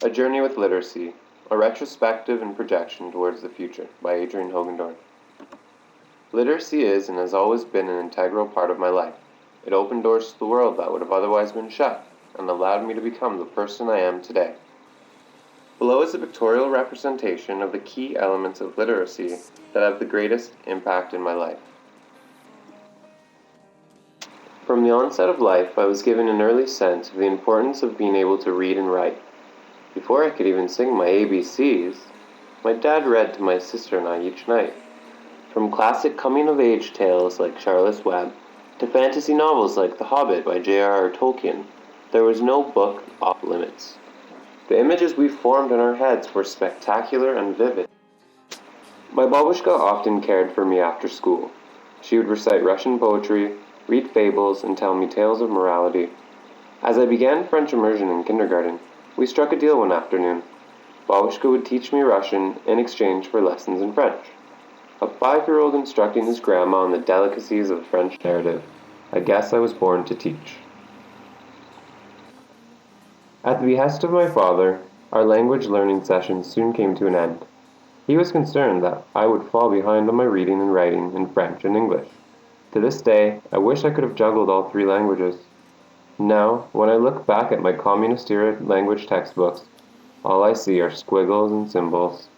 A Journey with Literacy, a retrospective and projection towards the future by Adrian Hogendorn. Literacy is and has always been an integral part of my life. It opened doors to the world that would have otherwise been shut, and allowed me to become the person I am today. Below is a pictorial representation of the key elements of literacy that have the greatest impact in my life. From the onset of life, I was given an early sense of the importance of being able to read and write. Before I could even sing my ABCs, my dad read to my sister and I each night. From classic coming-of-age tales like Charlotte's Web to fantasy novels like The Hobbit by J.R.R. Tolkien, there was no book off limits. The images we formed in our heads were spectacular and vivid. My babushka often cared for me after school. She would recite Russian poetry, read fables, and tell me tales of morality. As I began French immersion in kindergarten, we struck a deal one afternoon. Babushka would teach me Russian in exchange for lessons in French. A 5-year-old instructing his grandma on the delicacies of the French narrative. I guess I was born to teach. At the behest of my father, our language learning sessions soon came to an end. He was concerned that I would fall behind on my reading and writing in French and English. To this day, I wish I could have juggled all 3 languages. Now, when I look back at my communist-era language textbooks, all I see are squiggles and symbols.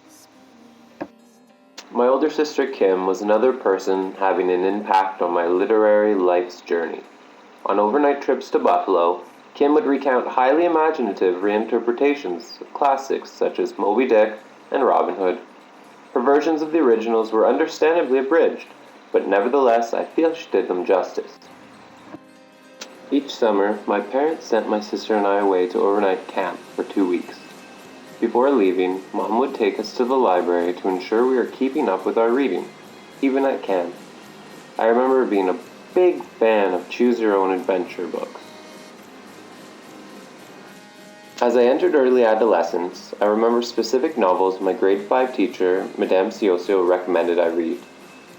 My older sister Kim was another person having an impact on my literary life's journey. On overnight trips to Buffalo, Kim would recount highly imaginative reinterpretations of classics such as Moby Dick and Robin Hood. Her versions of the originals were understandably abridged, but nevertheless I feel she did them justice. Each summer, my parents sent my sister and I away to overnight camp for 2 weeks. Before leaving, Mom would take us to the library to ensure we were keeping up with our reading, even at camp. I remember being a big fan of choose-your-own-adventure books. As I entered early adolescence, I remember specific novels my grade 5 teacher, Madame Ciosio, recommended I read.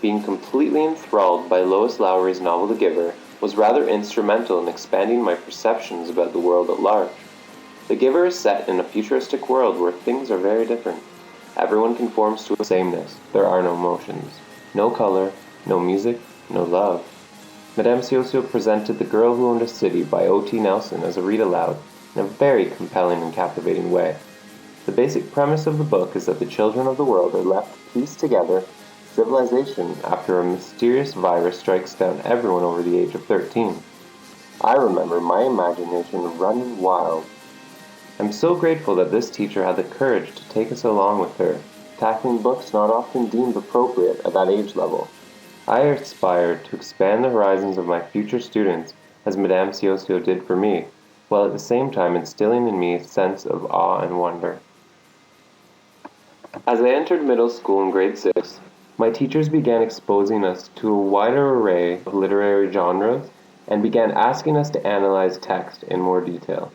Being completely enthralled by Lois Lowry's novel The Giver was rather instrumental in expanding my perceptions about the world at large. The Giver is set in a futuristic world where things are very different. Everyone conforms to a sameness. There are no emotions, no color, no music, no love. Madame Ciosio presented The Girl Who Owned a City by O.T. Nelson as a read-aloud in a very compelling and captivating way. The basic premise of the book is that the children of the world are left to piece together civilization after a mysterious virus strikes down everyone over the age of 13. I remember my imagination running wild. I'm so grateful that this teacher had the courage to take us along with her, tackling books not often deemed appropriate at that age level. I aspire to expand the horizons of my future students as Madame Ciosio did for me, while at the same time instilling in me a sense of awe and wonder. As I entered middle school in grade 6, my teachers began exposing us to a wider array of literary genres and began asking us to analyze text in more detail.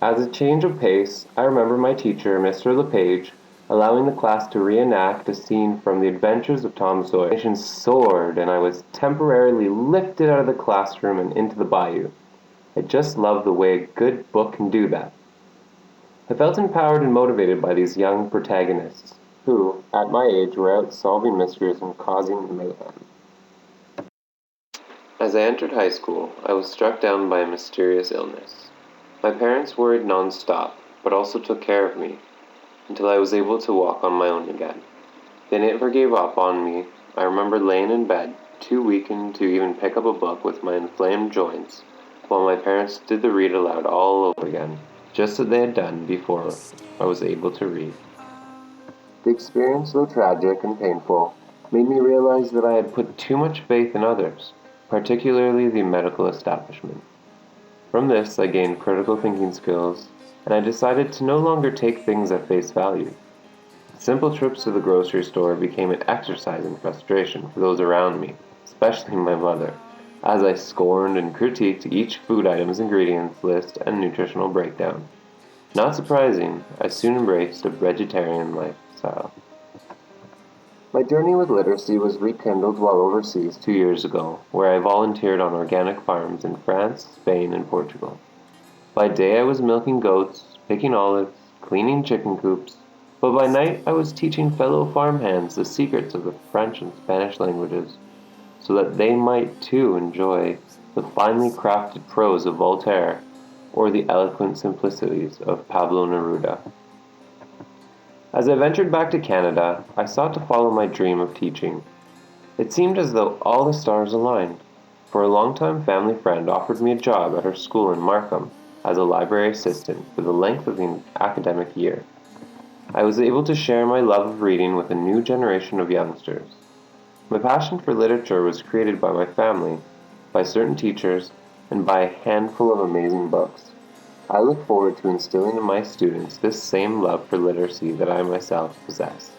As a change of pace, I remember my teacher, Mr. LePage, allowing the class to reenact a scene from The Adventures of Tom Sawyer. My imagination soared, and I was temporarily lifted out of the classroom and into the bayou. I just love the way a good book can do that. I felt empowered and motivated by these young protagonists, who, at my age, were out solving mysteries and causing mayhem. As I entered high school, I was struck down by a mysterious illness. My parents worried non-stop, but also took care of me, until I was able to walk on my own again. They never gave up on me. I remember laying in bed, too weakened to even pick up a book with my inflamed joints, while my parents did the read aloud all over again, just as they had done before I was able to read. The experience, though tragic and painful, made me realize that I had put too much faith in others, particularly the medical establishment. From this, I gained critical thinking skills, and I decided to no longer take things at face value. Simple trips to the grocery store became an exercise in frustration for those around me, especially my mother, as I scorned and critiqued each food item's ingredients list and nutritional breakdown. Not surprising, I soon embraced a vegetarian lifestyle. My journey with literacy was rekindled while overseas 2 years ago, where I volunteered on organic farms in France, Spain, and Portugal. By day I was milking goats, picking olives, cleaning chicken coops, but by night I was teaching fellow farmhands the secrets of the French and Spanish languages, so that they might too enjoy the finely crafted prose of Voltaire or the eloquent simplicities of Pablo Neruda. As I ventured back to Canada, I sought to follow my dream of teaching. It seemed as though all the stars aligned, for a longtime family friend offered me a job at her school in Markham as a library assistant for the length of the academic year. I was able to share my love of reading with a new generation of youngsters. My passion for literature was created by my family, by certain teachers, and by a handful of amazing books. I look forward to instilling in my students this same love for literacy that I myself possess.